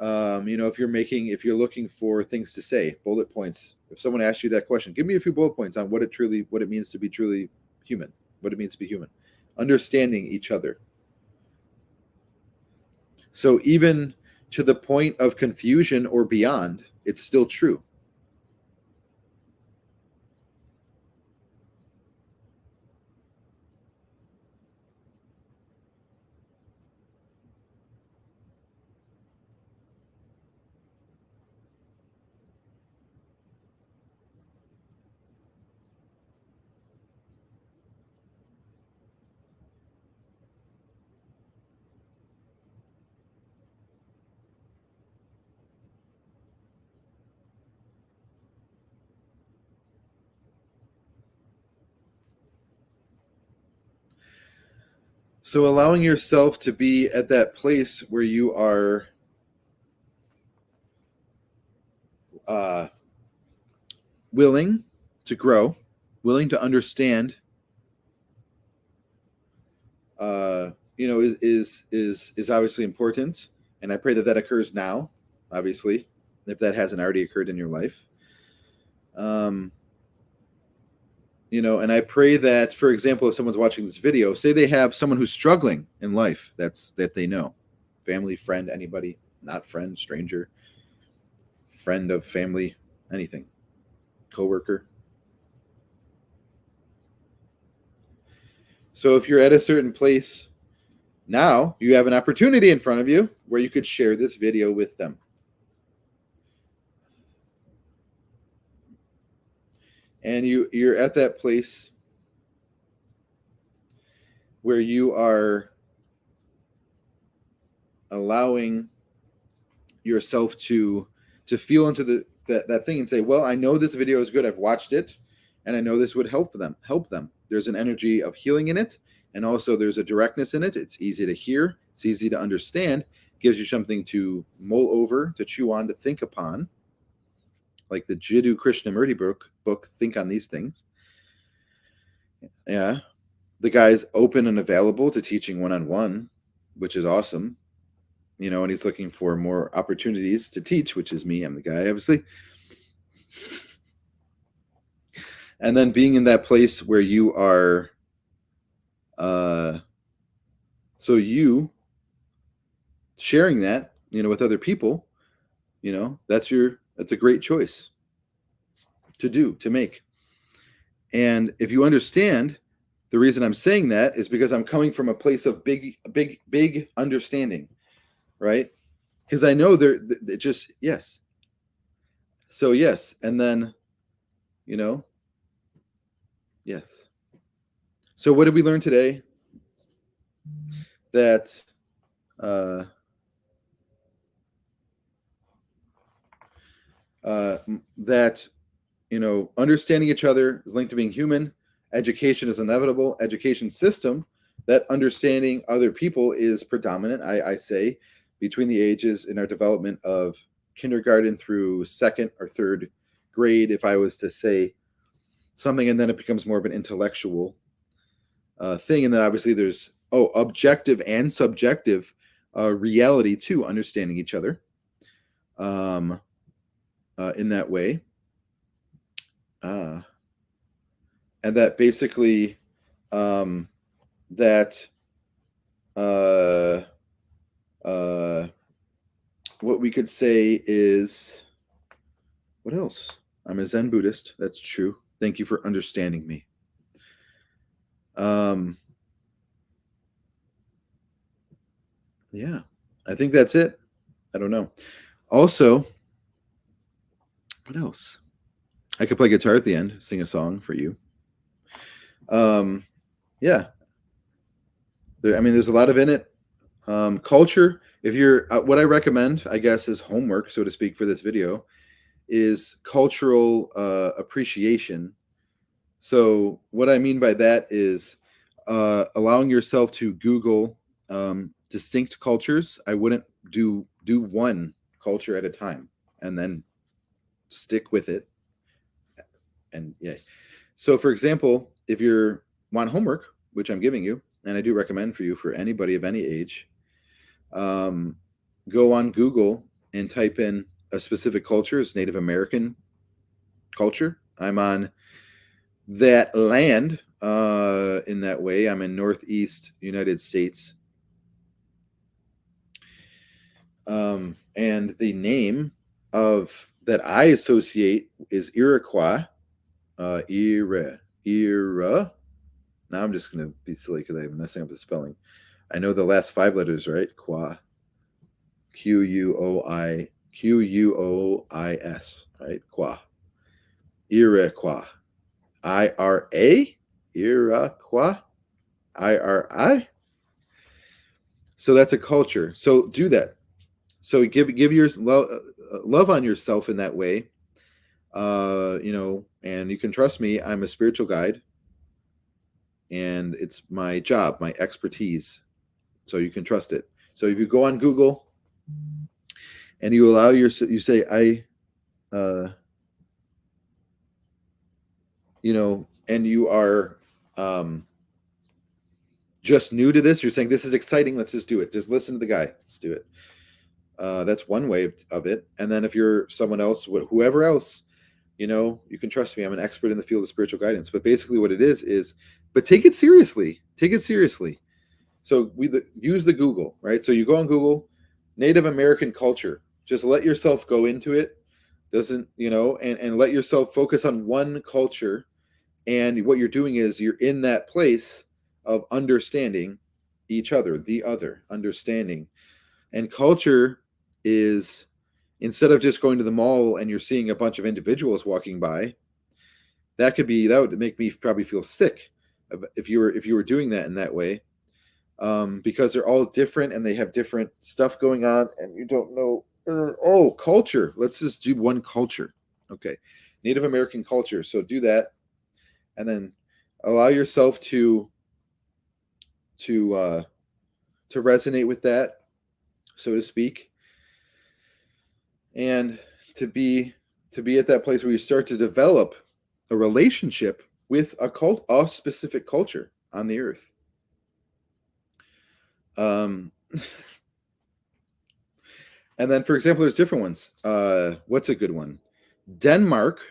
If you're looking for things to say, bullet points. If someone asks you that question, give me a few bullet points on what it means to be truly human, what it means to be human. Understanding each other. So even to the point of confusion or beyond, it's still true. So allowing yourself to be at that place where you are uh, willing to grow, willing to understand, is obviously important, and I pray that that occurs now. Obviously, if that hasn't already occurred in your life, um, and I pray that, for example, if someone's watching this video, say they have someone who's struggling in life, that they know, family, friend, anybody, not friend, stranger, friend of family, anything, coworker. So if you're at a certain place now, you have an opportunity in front of you where you could share this video with them. And you're at that place where you are allowing yourself to feel into that thing and say, well, I know this video is good, I've watched it, and I know this would help them. There's an energy of healing in it, and also there's a directness in it. It's easy to hear, it's easy to understand, gives you something to mull over, to chew on, to think upon, like the Jiddu Krishnamurti book Think on These Things. Yeah, the guy's open and available to teaching one-on-one, which is awesome. and he's looking for more opportunities to teach, which is me. I'm the guy, obviously. And then being in that place where you are, so you sharing that, with other people, that's a great choice to make. And if you understand, the reason I'm saying that is because I'm coming from a place of big understanding, right? Because I know it just, yes. So yes, and then, yes. So what did we learn today? That uh, that understanding each other is linked to being human. Education is inevitable. Education system, that understanding other people is predominant, I say, between the ages in our development of kindergarten through second or third grade, if I was to say something, and then it becomes more of an intellectual thing. And then obviously there's, objective and subjective reality to understanding each other in that way. And that basically that what we could say is, what else? I'm a Zen Buddhist. That's true. Thank you for understanding me. Yeah, I think that's it. I don't know. Also, what else? I could play guitar at the end, sing a song for you. Yeah. There's a lot of in it. Culture. If you're, what I recommend, I guess, is homework, so to speak, for this video, is cultural appreciation. So what I mean by that is allowing yourself to Google distinct cultures. I wouldn't do one culture at a time and then stick with it. And yeah. So for example, if you want homework, which I'm giving you, and I do recommend for you for anybody of any age, go on Google and type in a specific culture. It's Native American culture. I'm on that land in that way. I'm in Northeast United States. And the name of that I associate is Iroquois. Era. Now I'm just going to be silly because I'm messing up the spelling. I know the last 5 letters, right? Qua. Quois, right? Qua. Iroquois. IRA? Iroquois? IRI? So that's a culture. So do that. So give your love on yourself in that way. And you can trust me, I'm a spiritual guide. And it's my job, my expertise. So you can trust it. So if you go on Google and you allow you say, and you are just new to this, you're saying, this is exciting, let's just do it. Just listen to the guy, let's do it. That's one way of it. And then if you're someone else, whoever else, you can trust me, I'm an expert in the field of spiritual guidance. But basically what it is, but take it seriously. So use the Google, right? So you go on Google, Native American culture. Just let yourself go into it. Doesn't, and let yourself focus on one culture. And what you're doing is you're in that place of understanding each other, the other, understanding. And culture is, instead of just going to the mall and you're seeing a bunch of individuals walking by, that would make me probably feel sick if you were doing that in that way. Because they're all different and they have different stuff going on, and you don't know. Culture. Let's just do one culture. Okay, Native American culture. So do that, and then allow yourself to resonate with that, so to speak, and to be at that place where you start to develop a relationship with a specific culture on the earth. And then, for example, there's different ones. What's a good one? Denmark.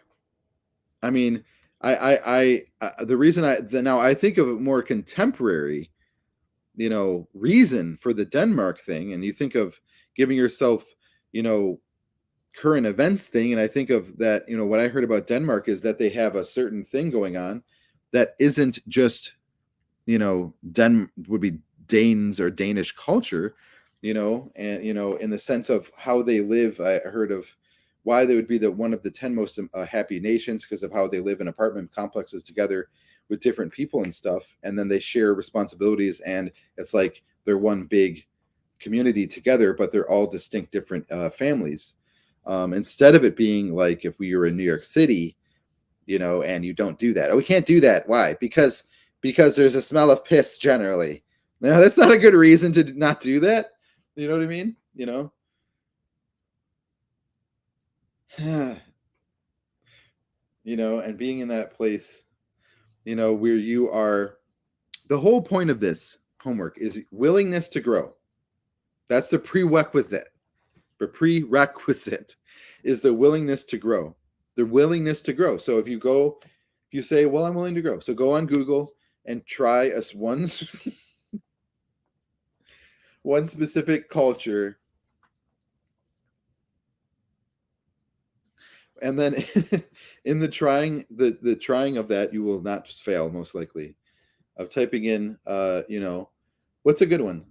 I mean, the reason now I think of a more contemporary, reason for the Denmark thing, and you think of giving yourself, current events thing, and I think of that, what I heard about Denmark is that they have a certain thing going on that isn't just, would be Danes or Danish culture, and in the sense of how they live. I heard of why they would be one of the 10 most happy nations because of how they live in apartment complexes together with different people and stuff, and then they share responsibilities, and it's like they're one big community together, but they're all distinct different families. Instead of it being like if we were in New York City, and you don't do that. Oh, we can't do that. Why? Because there's a smell of piss generally. No, that's not a good reason to not do that. You know what I mean? And being in that place, where you are, the whole point of this homework is willingness to grow. That's the prerequisite. The prerequisite is the willingness to grow. The willingness to grow. So if you say, well, I'm willing to grow. So go on Google and try us one specific culture. And then in the trying of that, you will not fail, most likely, of typing in, what's a good one?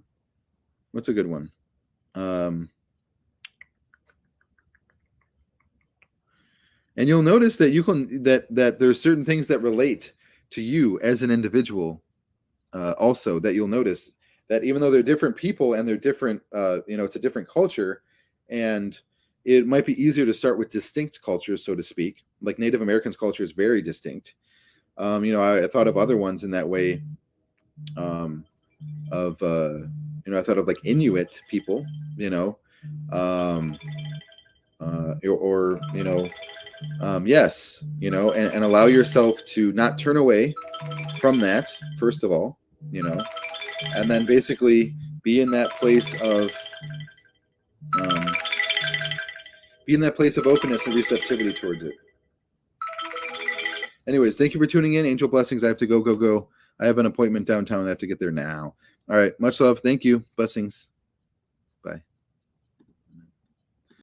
What's a good one? And you'll notice that that there's certain things that relate to you as an individual. Also, that you'll notice that even though they're different people and they're different, it's a different culture, and it might be easier to start with distinct cultures, so to speak. Like Native Americans' culture is very distinct. I thought of other ones in that way. I thought of like Inuit people, yes, and allow yourself to not turn away from that, first of all, and then basically be in that place of openness and receptivity towards it. Anyways, thank you for tuning in. Angel blessings. I have to go. I have an appointment downtown. I have to get there now. All right. Much love. Thank you. Blessings. Bye.